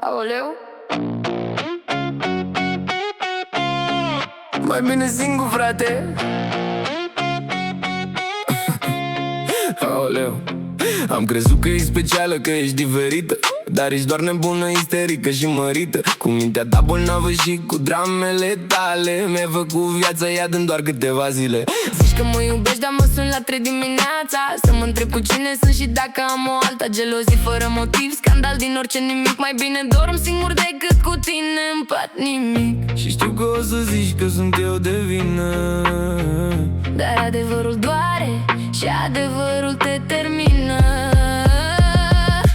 Aoleu. Mai bine singur, frate. Aoleu. Am crezut că ești specială, că ești diferită, dar ești doar nebună, isterică și mărită, cu mintea ta bolnavă și cu dramele tale. Mi-ai făcut viața iad în doar câteva zile. Zici că mă iubești, dar mă sun la 3 dimineața să mă întreb cu cine sunt și dacă am o alta. Gelozii fără motiv, scandal din orice nimic. Mai bine dorm singur decât cu tine în pat nimic. Și știu că o să zici că sunt eu de vină, dar adevărul doare și adevărul te termină.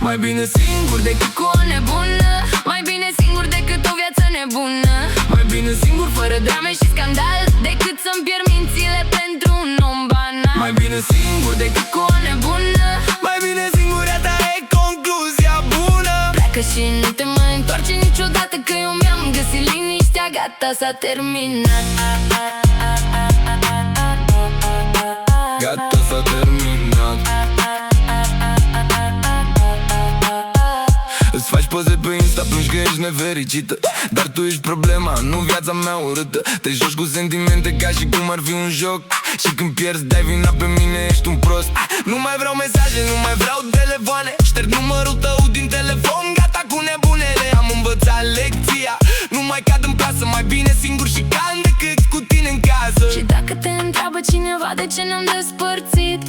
Mai bine singur decât cu o nebună, mai bine singur decât o viață nebună, mai bine singur fără drame și scandal decât să-mi pierd mințile pentru un om banal. Mai bine singur decât cu o nebună, mai bine singur, ta e concluzia bună. Pleacă și nu te mai întoarce niciodată, că eu mi-am găsit liniștea, gata, s-a terminat. Gata, s-a terminat. Îți faci poze pe Insta, plângi că ești nefericită, dar tu ești problema, nu viața mea urâtă. Te joci cu sentimente ca și cum ar fi un joc, și când pierzi dai vina pe mine, ești un prost. Nu mai vreau mesaje, nu mai vreau telefoane, șterg numărul tău din telefon, gata cu nebunele. Am învățat lecția, nu mai cad în plasă, mai bine singur și calm decât cu tine în casă. Și dacă te întreabă cineva de ce ne-am despărțit,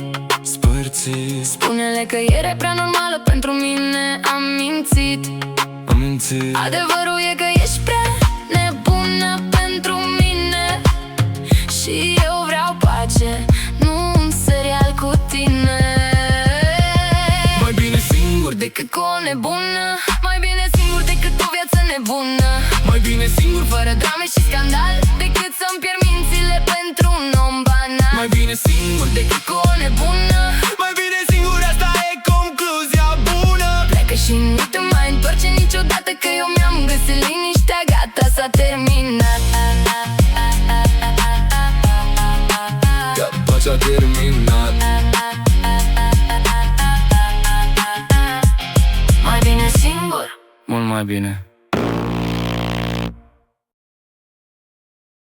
spune-le că era prea normală pentru mine, am mințit. Adevărul e că ești prea nebună pentru mine și eu vreau pace, nu un serial cu tine. Mai bine singur decât cu o nebună, mai bine singur decât o viață nebună, mai bine singur fără drame și scandal decât să-mi pierd mințile pentru un om banal. Mai bine singur decât cu o nebună, mai bine singur, asta e concluzia bună. Pleacă și nu te mai întoarce niciodată, că eu mi-am găsit liniștea, gata, s-a terminat. Gata, s-a terminat. Mai bine singur, mult mai bine.